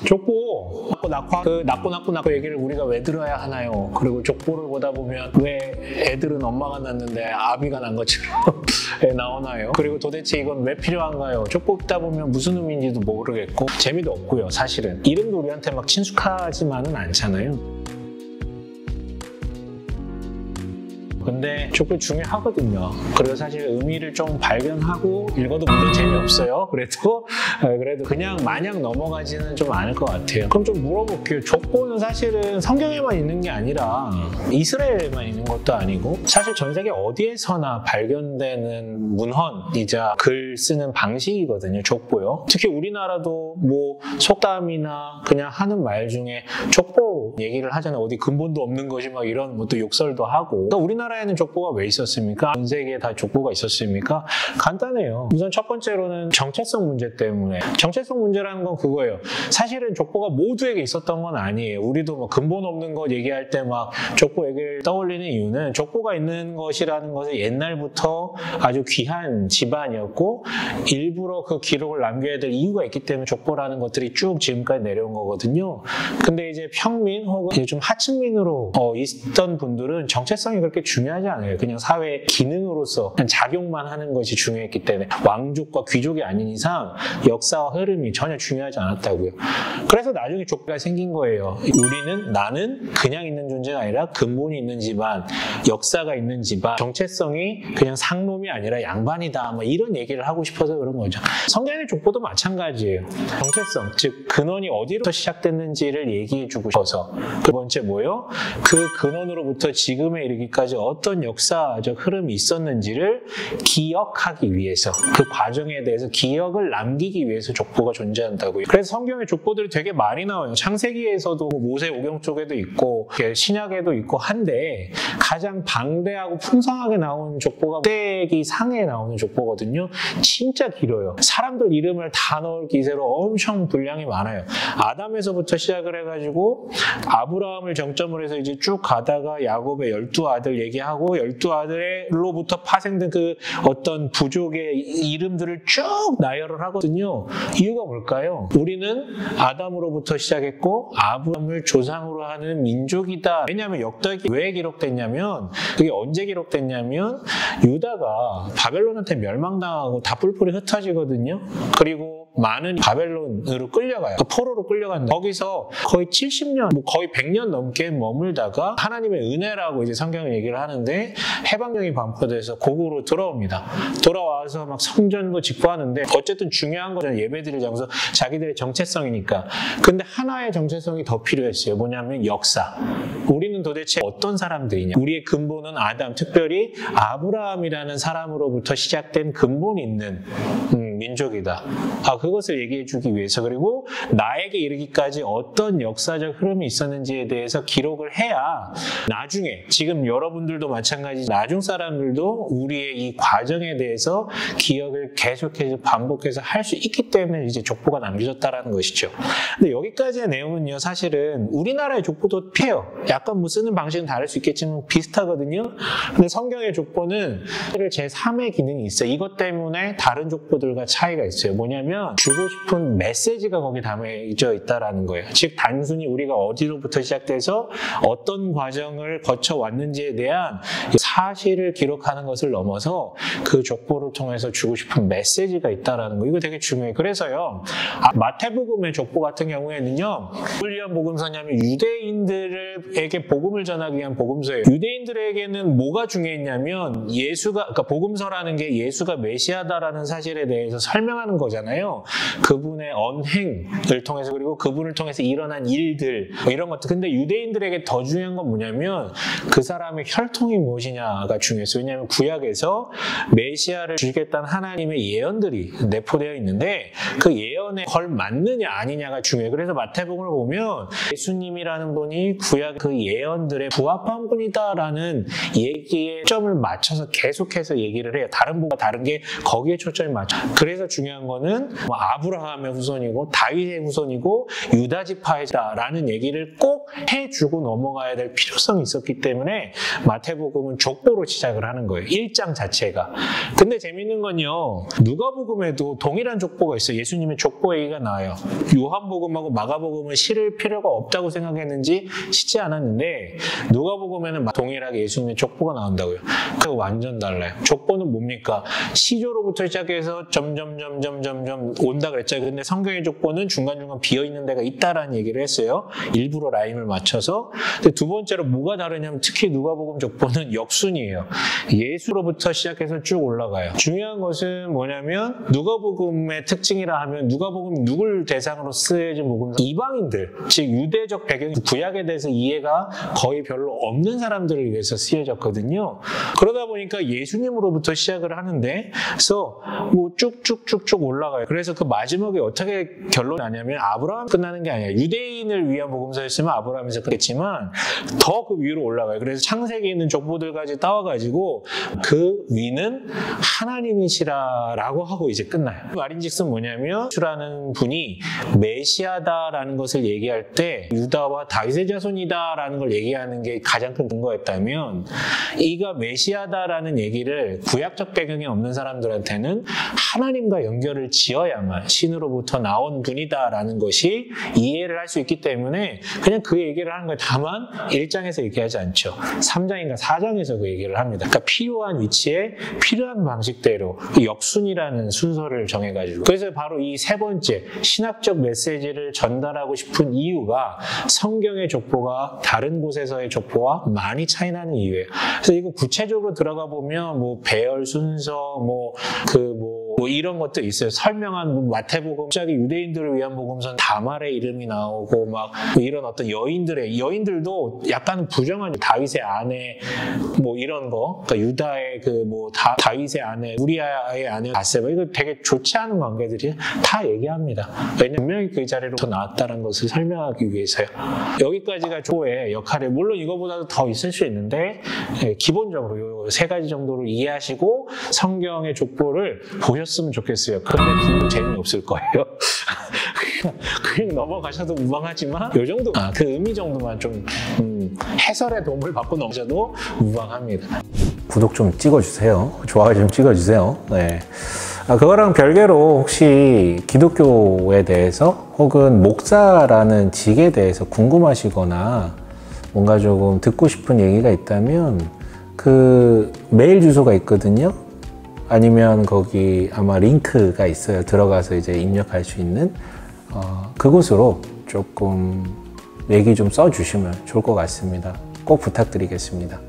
족보, 낳고 얘기를 우리가 왜 들어야 하나요? 그리고 족보를 보다 보면 왜 애들은 엄마가 낳는데 아비가 난 것처럼 나오나요? 그리고 도대체 이건 왜 필요한가요? 족보 읽다 보면 무슨 의미인지도 모르겠고 재미도 없고요. 사실은 이름도 우리한테 막 친숙하지만은 않잖아요. 근데 족보 중요하거든요. 그리고 사실 의미를 좀 발견하고 읽어도 물론 재미없어요. 그래도 그냥 마냥 넘어가지는 좀 않을 것 같아요. 그럼 좀 물어볼게요. 족보는 사실은 성경에만 있는 게 아니라 이스라엘에만 있는 것도 아니고 사실 전 세계 어디에서나 발견되는 문헌이자 글 쓰는 방식이거든요. 족보요. 특히 우리나라도 뭐 속담이나 그냥 하는 말 중에 족보 얘기를 하잖아요. 어디 근본도 없는 것이 막 이런 뭐 또 욕설도 하고. 그러니까 우리나라에는 족보가 왜 있었습니까? 전 세계에 다 족보가 있었습니까? 간단해요. 우선 첫 번째로는 정체성 문제 때문에. 정체성 문제라는 건 그거예요. 사실은 족보가 모두에게 있었던 건 아니에요. 우리도 뭐 근본 없는 것 얘기할 때 막 족보 얘기를 떠올리는 이유는 족보가 있는 것이라는 것은 옛날부터 아주 귀한 집안이었고 일부러 그 기록을 남겨야 될 이유가 있기 때문에 족보라는 것들이 쭉 지금까지 내려온 거거든요. 근데 이제 평민 혹은 좀 하층민으로 있던 분들은 정체성이 그렇게 중요하지 않아요. 그냥 사회 기능으로서 그냥 작용만 하는 것이 중요했기 때문에 왕족과 귀족이 아닌 이상 역사와 흐름이 전혀 중요하지 않았다고요. 그래서 나중에 족보가 생긴 거예요. 나는 그냥 있는 존재가 아니라 근본이 있는 집안, 역사가 있는 집안, 정체성이 그냥 상놈이 아니라 양반이다. 뭐 이런 얘기를 하고 싶어서 그런 거죠. 성경의 족보도 마찬가지예요. 정체성, 즉 근원이 어디로부터 시작됐는지를 얘기해주고 싶어서. 두 번째 뭐요? 그 근원으로부터 지금에 이르기까지 어떤 역사적 흐름이 있었는지를 기억하기 위해서, 그 과정에 대해서 기억을 남기기 위해서 족보가 존재한다고요. 그래서 성경의 족보들이 되게 많이 나와요. 창세기에서도 모세오경 쪽에도 있고 신약에도 있고 한데 가장 방대하고 풍성하게 나오는 족보가 창세기 상에 나오는 족보거든요. 진짜 길어요. 사람들 이름을 다 넣을 기세로 엄청 분량이 많아요. 아담에서부터 시작을 해가지고 아브라함을 정점으로 해서 이제 쭉 가다가 야곱의 12아들 얘기하고 12아들로부터 파생된 그 어떤 부족의 이름들을 쭉 나열을 하거든요. 이유가 뭘까요? 우리는 아담으로부터 시작했고 아브라함을 조상으로 하는 민족이다. 왜냐하면 역대기 왜 기록됐냐면, 그게 언제 기록됐냐면 유다가 바벨론한테 멸망당하고 다 뿔뿔이 흩어지거든요. 그리고 많은 바벨론으로 끌려가요. 포로로 끌려간다. 거기서 거의 70년, 거의 100년 넘게 머물다가 하나님의 은혜라고 이제 성경을 얘기를 하는데 해방령이 반포돼서 고국으로 돌아옵니다. 돌아와서 막 성전도 짓고 하는데 어쨌든 중요한 거는 예배드릴 장소, 자기들의 정체성이니까. 근데 하나의 정체성이 더 필요했어요. 뭐냐면 역사. 우리는 도대체 어떤 사람들이냐. 우리의 근본은 아담, 특별히 아브라함이라는 사람으로부터 시작된 근본이 있는 민족이다. 그것을 얘기해주기 위해서, 그리고 나에게 이르기까지 어떤 역사적 흐름이 있었는지에 대해서 기록을 해야 나중에, 지금 여러분들도 마찬가지, 나중 사람들도 우리의 이 과정에 대해서 기억을 계속해서 반복해서 할 수 있기 때문에 이제 족보가 남겨졌다라는 것이죠. 근데 여기까지의 내용은요, 사실은 우리나라의 족보도 해요. 약간 뭐 쓰는 방식은 다를 수 있겠지만 비슷하거든요. 근데 성경의 족보는 제3의 기능이 있어요. 이것 때문에 다른 족보들과 차이가 있어요. 뭐냐면 주고 싶은 메시지가 거기 담겨져 있다라는 거예요. 즉 단순히 우리가 어디로부터 시작돼서 어떤 과정을 거쳐왔는지에 대한 사실을 기록하는 것을 넘어서 그 족보를 통해서 주고 싶은 메시지가 있다라는 거. 이거 되게 중요해요. 그래서요, 마태복음의 족보 같은 경우에는요, 뭘 위한 복음서냐면 유대인들에게 복음을 전하기 위한 복음서예요. 유대인들에게는 뭐가 중요했냐면 그러니까 복음서라는 게 예수가 메시아다라는 사실에 대해서 설명하는 거잖아요. 그분의 언행을 통해서, 그리고 그분을 통해서 일어난 일들, 이런 것들. 근데 유대인들에게 더 중요한 건 뭐냐면 그 사람의 혈통이 무엇이냐가 중요했어요. 왜냐하면 구약에서 메시아를 주시겠다는 하나님의 예언들이 내포되어 있는데 그 예언에 걸맞느냐 아니냐가 중요해요. 그래서 마태복음을 보면 예수님이라는 분이 구약 그 예언 예언들에 부합한 분이다라는 얘기에 점을 맞춰서 계속해서 얘기를 해요. 다른 부분과 다른 게 거기에 초점이 맞춰. 그래서 중요한 거는 아브라함의 후손이고 다윗의 후손이고 유다 지파이다라는 얘기를 꼭 해주고 넘어가야 될 필요성이 있었기 때문에 마태복음은 족보로 시작을 하는 거예요. 1장 자체가. 근데 재밌는 건요. 누가복음에도 동일한 족보가 있어요. 예수님의 족보 얘기가 나와요. 요한복음하고 마가복음은 실을 필요가 없다고 생각했는지 싣지 않았는데 누가복음에는 동일하게 예수님의 족보가 나온다고요. 그거 완전 달라요. 족보는 뭡니까? 시조로부터 시작해서 점점 온다 그랬죠. 근데 성경의 족보는 중간중간 비어있는 데가 있다라는 얘기를 했어요. 일부러 라임을 맞춰서. 근데 두 번째로 뭐가 다르냐면 특히 누가복음 족보는 역순이에요. 예수로부터 시작해서 쭉 올라가요. 중요한 것은 뭐냐면 누가복음의 특징이라 하면 누가복음 누굴 대상으로 쓰여진 복음서? 이방인들, 즉 유대적 배경, 구약에 대해서 이해가 거의 별로 없는 사람들을 위해서 쓰여졌거든요. 그러다 보니까 예수님으로부터 시작을 하는데 그래서 뭐 쭉쭉쭉쭉 올라가요. 그래서 그 마지막에 어떻게 결론이 나냐면 아브라함 끝나는 게 아니야. 유대인을 위한 복음서였으면 아브라함에서 끝냈지만 더 그 위로 올라가요. 그래서 창세기에 있는 족보들까지 따와가지고 그 위는 하나님이시라라고 하고 이제 끝나요. 말인즉슨 뭐냐면 예수라는 분이 메시아다라는 것을 얘기할 때 유다와 다윗의 자손이다라는 걸 얘기하는 게 가장 큰 근거였다면 이가 메시아다라는 얘기를 구약적 배경이 없는 사람들한테는 하나님과 연결을 지어야만 신으로부터 나온 분이다라는 것이 이해를 할 수 있기 때문에 그냥 그 얘기를 하는 거예요. 다만 1장에서 얘기하지 않죠. 3장인가 4장에서 그 얘기를 합니다. 그러니까 필요한 위치에 필요한 방식대로 역순이라는 순서를 정해가지고 그래서 바로 이 세 번째 신학적 메시지를 전달하고 싶은 이유가 성경의 족보가 다른 곳에서의 족보와 많이 차이나는 이유예요. 그래서 이거 구체적으로 들어가 보면 뭐 배열 순서 뭐 이런 것도 있어요. 설명한 마태복음, 갑자기 유대인들을 위한 복음서는 다말의 이름이 나오고 막 이런 어떤 여인들도 약간 부정한 다윗의 아내 뭐 이런 거, 그러니까 유다의 다윗의 아내, 우리아의 아내 바세바 이거 되게 좋지 않은 관계들이 다 얘기합니다. 왜냐면 분명히 그 자리로부터 나왔다는 것을 설명하기 위해서요. 여기까지가 족보의 역할이 물론 이거보다도 더 있을 수 있는데 기본적으로 이 세 가지 정도를 이해하시고 성경의 족보를 보셨으면 좋겠어요. 그런데 분명 재미없을 거예요. 그냥 넘어가셔도 무방하지만 이 정도, 그 의미 정도만 좀 해설의 도움을 받고 넘으셔도 무방합니다. 구독 좀 찍어주세요. 좋아요 좀 찍어주세요. 네. 그거랑 별개로 혹시 기독교에 대해서 혹은 목사라는 직에 대해서 궁금하시거나 뭔가 조금 듣고 싶은 얘기가 있다면 그 메일 주소가 있거든요. 아니면 거기 아마 링크가 있어요. 들어가서 이제 입력할 수 있는 그곳으로 조금 얘기 좀 써주시면 좋을 것 같습니다. 꼭 부탁드리겠습니다.